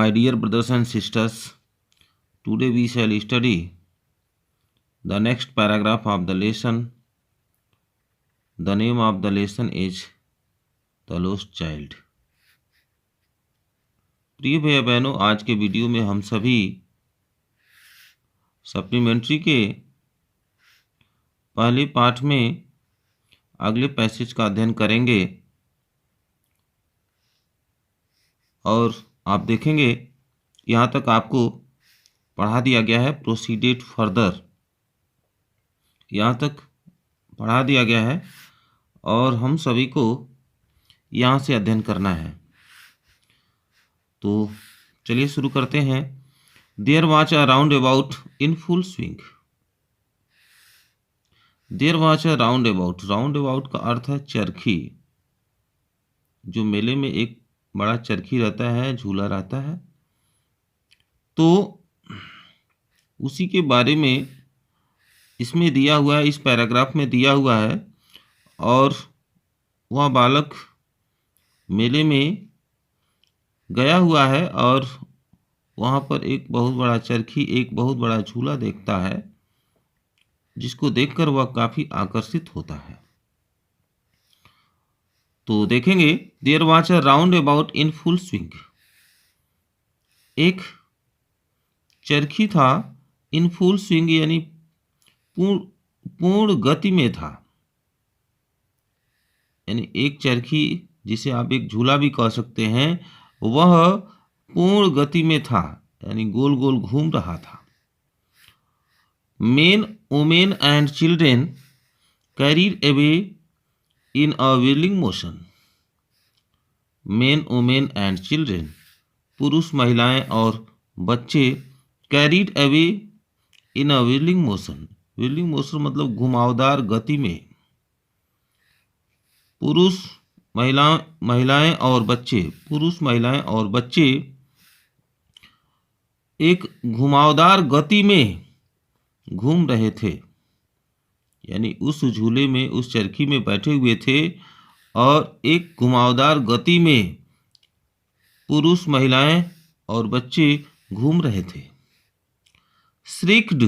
My dear brothers and sisters, today we shall study the next paragraph of the lesson. The name of the lesson is The Lost Child. प्रिय भैया बहनों, आज के video में हम सभी supplementary के पहले पाठ में अगले पैसेज का अध्ययन करेंगे और आप देखेंगे यहाँ तक आपको पढ़ा दिया गया है। प्रोसीडेड फर्दर यहाँ तक पढ़ा दिया गया है और हम सभी को यहाँ से अध्ययन करना है। तो चलिए शुरू करते हैं। There watch a roundabout in full swing. There watch a roundabout. Roundabout का अर्थ है चरखी। जो मेले में एक बड़ा चरखी रहता है, झूला रहता है, तो उसी के बारे में इसमें दिया हुआ है, इस पैराग्राफ में दिया हुआ है। और वह बालक मेले में गया हुआ है और वहाँ पर एक बहुत बड़ा चरखी, एक बहुत बड़ा झूला देखता है, जिसको देखकर वह काफ़ी आकर्षित होता है। तो देखेंगे, there watch a roundabout in full swing. एक चरखी था इन फुल स्विंग, यानी पूर्ण गति में था। यानी एक चरखी, जिसे आप एक झूला भी कह सकते हैं, वह पूर्ण गति में था, यानी गोल गोल घूम रहा था। Main, women and children carried away in a wheeling motion. Main, women and children, पुरुष, महिलाएं और बच्चे, carried away in a wheeling motion. Wheeling motion मतलब घुमावदार गति में। पुरुष, महिलाएं और बच्चे, पुरुष, महिलाएं और बच्चे एक घुमावदार गति में घूम रहे थे। यानी उस झूले में, उस चरखी में बैठे हुए थे और एक घुमावदार गति में पुरुष, महिलाएं और बच्चे घूम रहे थे। Shrieked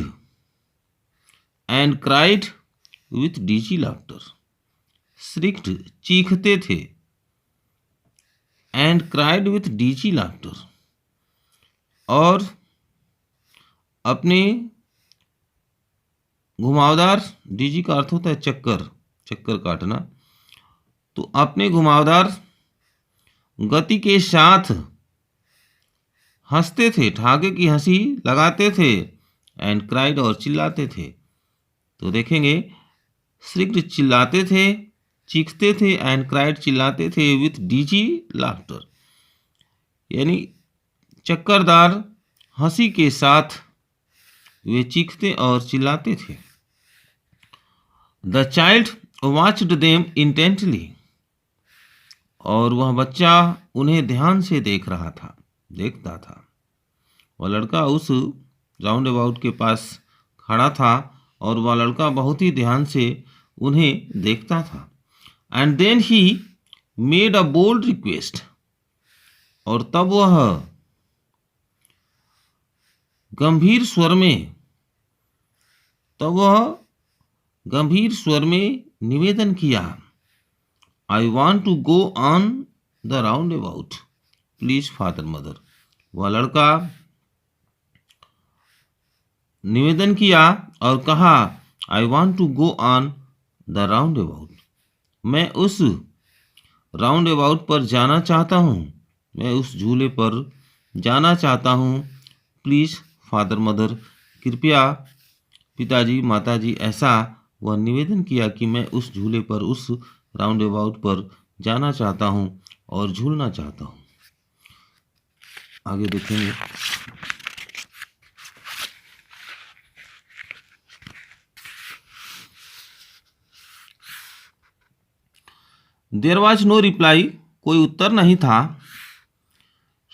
and cried with dizzy laughter. Shrieked चीखते थे, and cried with dizzy laughter, और अपने घुमावदार, डीजी का अर्थ होता है चक्कर, चक्कर काटना, तो अपने घुमावदार गति के साथ हंसते थे, ठाके की हंसी लगाते थे। एंड क्राइड, और चिल्लाते थे। तो देखेंगे, श्रिक्ड चिल्लाते थे, चीखते थे, एंड क्राइड चिल्लाते थे, विथ डीजी लाफ्टर, यानी चक्करदार हंसी के साथ वे चीखते और चिल्लाते थे। The child watched them intently. और वह बच्चा उन्हें ध्यान से देखता था। वह लड़का उस राउंड अबाउट के पास खड़ा था और वह लड़का बहुत ही ध्यान से उन्हें देखता था। And then he made a bold request. और तब वह गंभीर स्वर में निवेदन किया, I want to go on the roundabout, please father mother. वह लड़का निवेदन किया और कहा, I want to go on the roundabout, मैं उस राउंड अबाउट पर जाना चाहता हूँ, मैं उस झूले पर जाना चाहता हूँ, प्लीज़ फादर मदर, कृपया पिताजी माताजी। ऐसा वह निवेदन किया कि मैं उस झूले पर, उस राउंड अबाउट पर जाना चाहता हूँ और झूलना चाहता हूँ। आगे देखेंगे। There was no reply. कोई उत्तर नहीं था।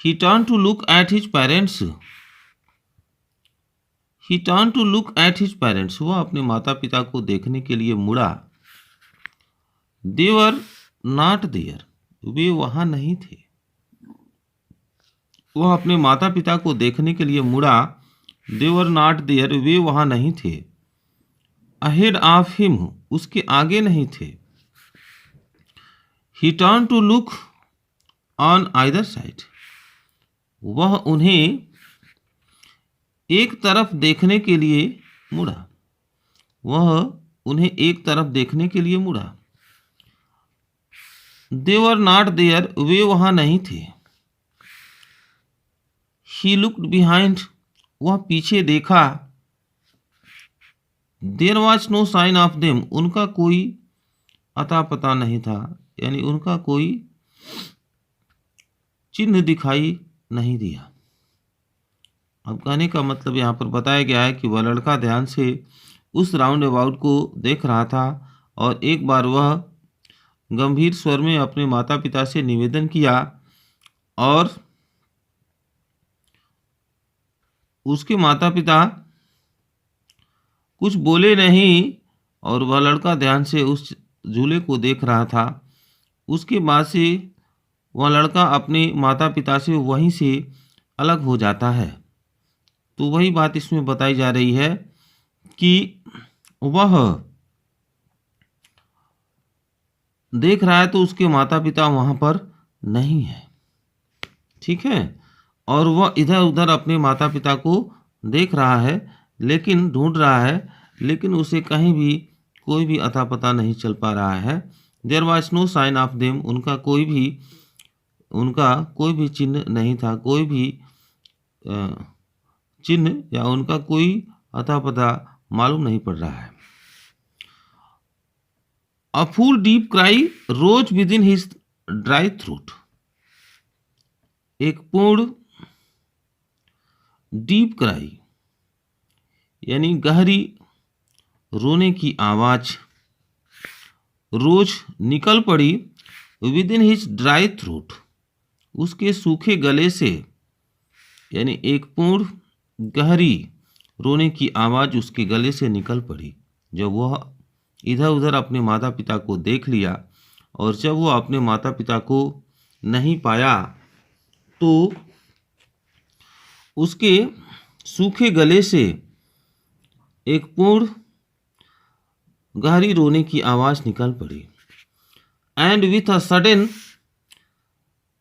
He turn to look at his parents. He turn to look at his parents. वह अपने माता पिता को देखने के लिए मुड़ा। दे वर नॉट देयर। वे वहां नहीं थे। वह अपने माता पिता को देखने के लिए मुड़ा। दे वर नॉट देयर, वे वहां नहीं थे। अहेड ऑफ हिम, उसके आगे नहीं थे। He turn to look on either side, वह उन्हें एक तरफ देखने के लिए मुड़ा। वह उन्हें एक तरफ देखने के लिए मुड़ा। दे वर नॉट देयर, वे वहां नहीं थे। ही लुक्ड बिहाइंड, वह पीछे देखा। There was no sign of them, उनका कोई अता पता नहीं था, यानी उनका कोई चिन्ह दिखाई नहीं दिया। अब कहने का मतलब यहाँ पर बताया गया है कि वह लड़का ध्यान से उस राउंड अबाउट को देख रहा था और एक बार वह गंभीर स्वर में अपने माता पिता से निवेदन किया और उसके माता पिता कुछ बोले नहीं और वह लड़का ध्यान से उस झूले को देख रहा था। उसके बाद से वह लड़का अपने माता पिता से वहीं से अलग हो जाता है। तो वही बात इसमें बताई जा रही है कि वह देख रहा है तो उसके माता पिता वहां पर नहीं है, ठीक है, और वह इधर उधर अपने माता पिता को देख रहा है, लेकिन ढूंढ रहा है, लेकिन उसे कहीं भी कोई भी अता पता नहीं चल पा रहा है। There was no sign of them, उनका कोई भी चिन्ह नहीं था, कोई भी चिन्ह या उनका कोई अता पता मालूम नहीं पड़ रहा है। A full deep cry rose within his dry throat. एक पूर्ण डीप क्राई यानी गहरी रोने की आवाज रोज निकल पड़ी with in his dry throat, उसके सूखे गले से, यानी एक पूर्ण गहरी रोने की आवाज उसके गले से निकल पड़ी जब वह इधर उधर अपने माता पिता को देख लिया। और जब वह अपने माता पिता को नहीं पाया तो उसके सूखे गले से एक पूर्ण गहरी रोने की आवाज निकल पड़ी। And with a sudden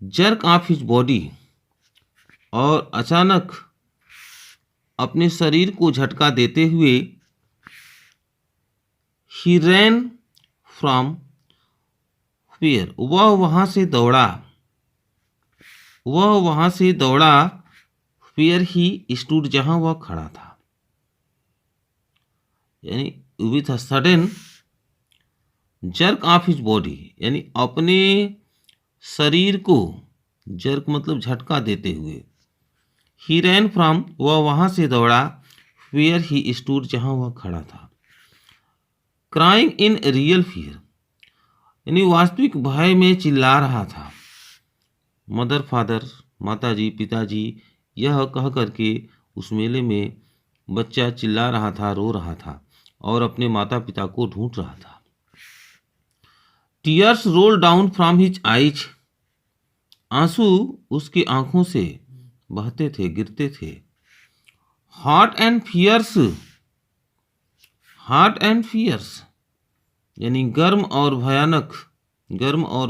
jerk of his body, और अचानक अपने शरीर को झटका देते हुए ही रैन फ्रॉम फियर, वह वहां से दौड़ा। फियर ही स्टूड, जहां वह खड़ा था, यानी with a sudden jerk of his body, यानी अपने शरीर को, जर्क मतलब झटका देते हुए, ही रैन फ्रॉम, वह वहां से दौड़ा, फियर ही स्टूड, जहां वह खड़ा था, क्राइंग इन रियल फियर, यानी वास्तविक भय में चिल्ला रहा था। मदर फादर, माताजी पिताजी, यह कह करके उस मेले में बच्चा चिल्ला रहा था, रो रहा था और अपने माता पिता को ढूंढ रहा था। Tears roll down from his eyes, आंसू उसकी आंखों से बहते थे, गिरते थे। हॉट एंड फियर्स, यानी गर्म और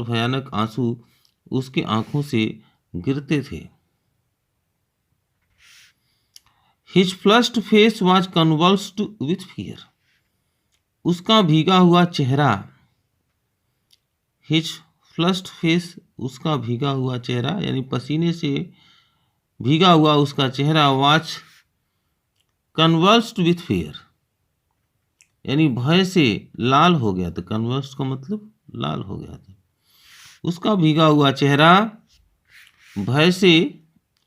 भयानक आंसू उसके आंखों से गिरते थे। His flushed face was convulsed with fear, उसका भीगा हुआ चेहरा, हिज फ्लश्ड फेस, उसका भीगा हुआ चेहरा, यानी पसीने से भीगा हुआ उसका चेहरा, वाज कन्वल्स्ड विथ फियर, यानी भय से लाल हो गया था। कन्वर्स का मतलब लाल हो गया था। उसका भीगा हुआ चेहरा भय से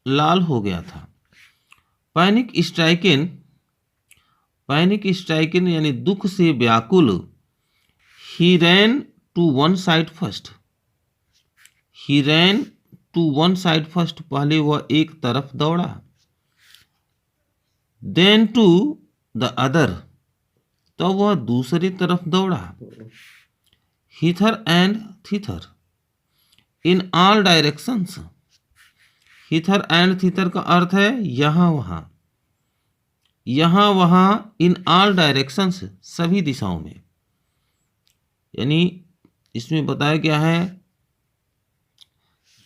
लाल हो गया था। पैनिक स्ट्राइकन यानी दुख से व्याकुल। He ran to one side first, पहले वह एक तरफ दौड़ा। देन टू द अदर, तो वह दूसरी तरफ दौड़ा। Hither and thither, in all directions, hither and thither का अर्थ है यहाँ वहाँ, यहाँ वहाँ, इन ऑल डायरेक्शंस, सभी दिशाओं में। यानी इसमें बताया गया है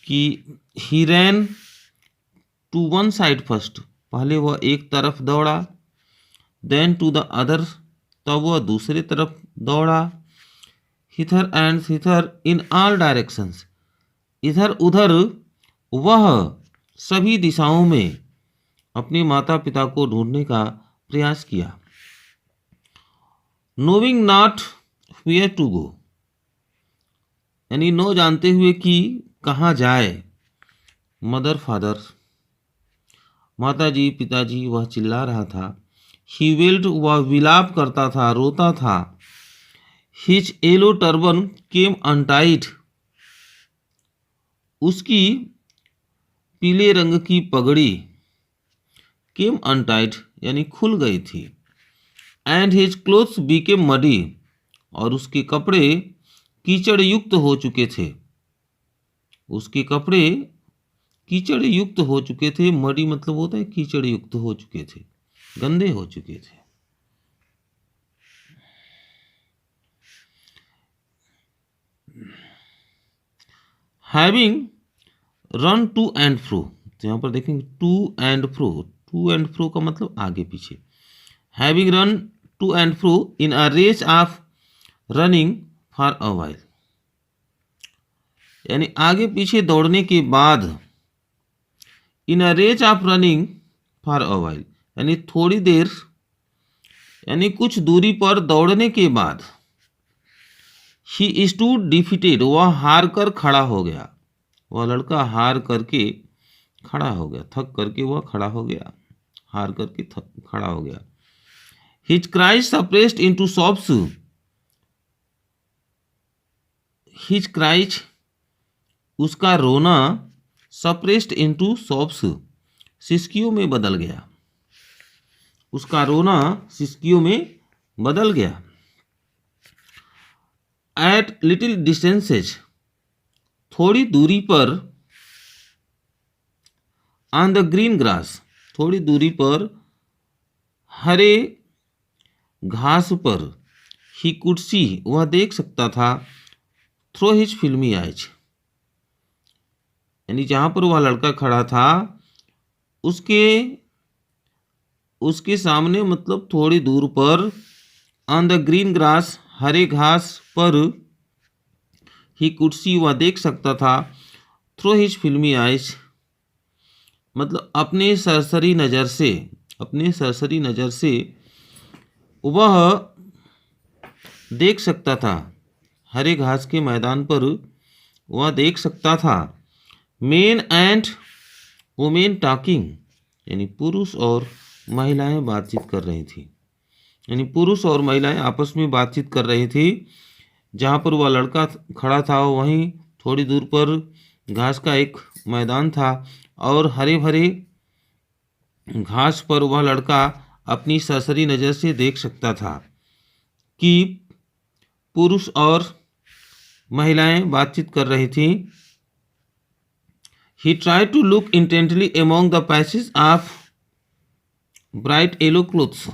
कि he ran to one side first, पहले वह एक तरफ दौड़ा, देन टू द अदर, तब वह दूसरे तरफ दौड़ा, hither and thither in all directions, इधर उधर वह सभी दिशाओं में अपने माता पिता को ढूंढने का प्रयास किया। Knowing not where to go, यानी नो जानते हुए कि कहाँ जाए। मदर फादर, माताजी पिताजी, वह चिल्ला रहा था। ही वेल्ड, वह विलाप करता था, रोता था। हिज येलो टर्बन केम अनटाइड, उसकी पीले रंग की पगड़ी केम अनटाइड यानी खुल गई थी। And his clothes Beckham muddy, और उसके कपड़े कीचड़ युक्त हो चुके थे। उसके कपड़े कीचड़ युक्त हो चुके थे। मडी मतलब होता है कीचड़ युक्त हो चुके थे, गंदे हो चुके थे। Having run to and fro, तो यहाँ पर देखेंगे to and fro, to and fro का मतलब आगे पीछे। Having run to and fro in a race of running for a while, यानी आगे पीछे दौड़ने के बाद, in a race of running for a while, यानी थोड़ी देर, यानी कुछ दूरी पर दौड़ने के बाद, ही स्टूड डिफीटेड, वह हार कर खड़ा हो गया। वह लड़का हार करके खड़ा हो गया, थक करके वह खड़ा हो गया, हार करके खड़ा हो गया। His cries suppressed into सॉब्स, his cries उसका रोना, सप्रेस्ड इनटू सॉब्स सिसकियों में बदल गया, उसका रोना सिसकियों में बदल गया। एट लिटिल डिस्टेंसेज, थोड़ी दूरी पर, ऑन द ग्रीन ग्रास, थोड़ी दूरी पर हरे घास पर, ही कुड सी, वह देख सकता था, थ्रो हिज फिल्मी आइज, यानी जहां पर वह लड़का खड़ा था उसके सामने, मतलब थोड़ी दूर पर, ऑन द ग्रीन ग्रास, हरे घास पर, ही कुड सी, वह देख सकता था, थ्रो हिज फिल्मी आइज, मतलब अपने सरसरी नज़र से, अपने सरसरी नज़र से वह देख सकता था, हरे घास के मैदान पर वह देख सकता था। मेन एंड वुमेन टॉकिंग, यानी पुरुष और महिलाएं बातचीत कर रही थी, यानी पुरुष और महिलाएं आपस में बातचीत कर रही थी। जहाँ पर वह लड़का खड़ा था वहीं थोड़ी दूर पर घास का एक मैदान था, और हरे भरे घास पर वह लड़का अपनी सरसरी नज़र से देख सकता था कि पुरुष और महिलाएं बातचीत कर रही थी। He tried to look intently among the patches of bright yellow clothes.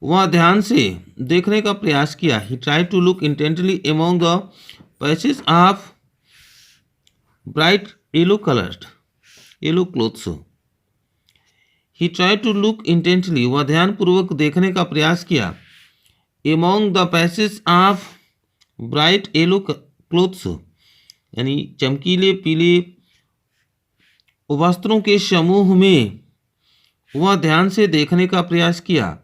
वह ध्यान से देखने का प्रयास किया। He tried to look intently among the patches of bright yellow clothes. He tried to look intently. वह ध्यानपूर्वक देखने का प्रयास किया। Among the patches of bright yellow clothes, यानी चमकीले पीले वस्त्रों के समूह में वह ध्यान से देखने का प्रयास किया,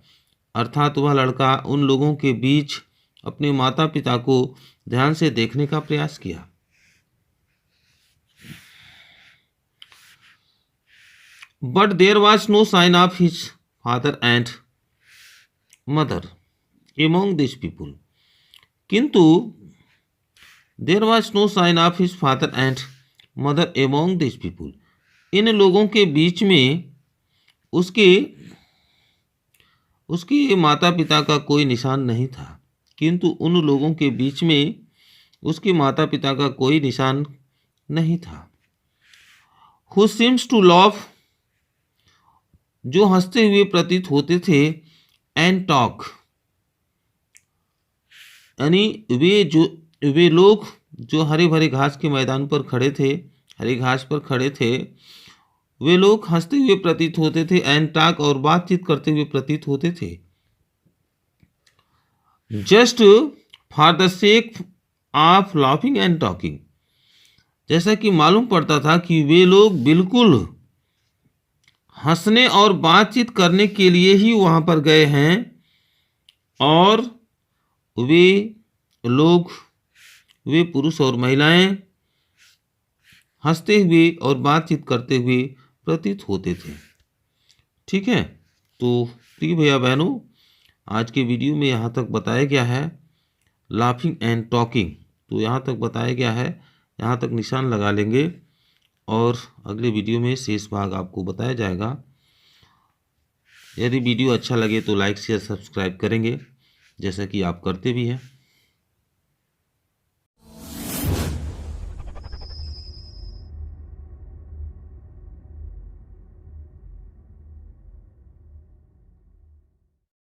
अर्थात वह लड़का उन लोगों के बीच अपने माता पिता को ध्यान से देखने का प्रयास किया। But there was no sign of his father and mother among this people, किंतु there was no sign of his father and mother among this people, इन लोगों के बीच में उसके माता पिता का कोई निशान नहीं था, किंतु उन लोगों के बीच में उसके माता पिता का कोई निशान नहीं था। हु सीम्स टू लाफ, जो हंसते हुए प्रतीत होते थे, एंड टॉक, यानी वे लोग जो हरे भरे घास के मैदान पर खड़े थे, हरे घास पर खड़े थे, वे लोग हंसते हुए प्रतीत होते थे, एंड टॉक, और बातचीत करते हुए प्रतीत होते थे। Just for the sake of laughing and talking, जैसा कि मालूम पड़ता था कि वे लोग बिल्कुल हंसने और बातचीत करने के लिए ही वहां पर गए हैं, और वे लोग, वे पुरुष और महिलाएं हंसते हुए और बातचीत करते हुए प्रतीत होते थे। ठीक है, तो प्रिय भैया बहनों, आज के वीडियो में यहाँ तक बताया गया है लाफिंग एंड टॉकिंग, तो यहाँ तक बताया गया है, यहाँ तक निशान लगा लेंगे और अगले वीडियो में शेष भाग आपको बताया जाएगा। यदि वीडियो अच्छा लगे तो लाइक शेयर सब्सक्राइब करेंगे, जैसा कि आप करते भी हैं।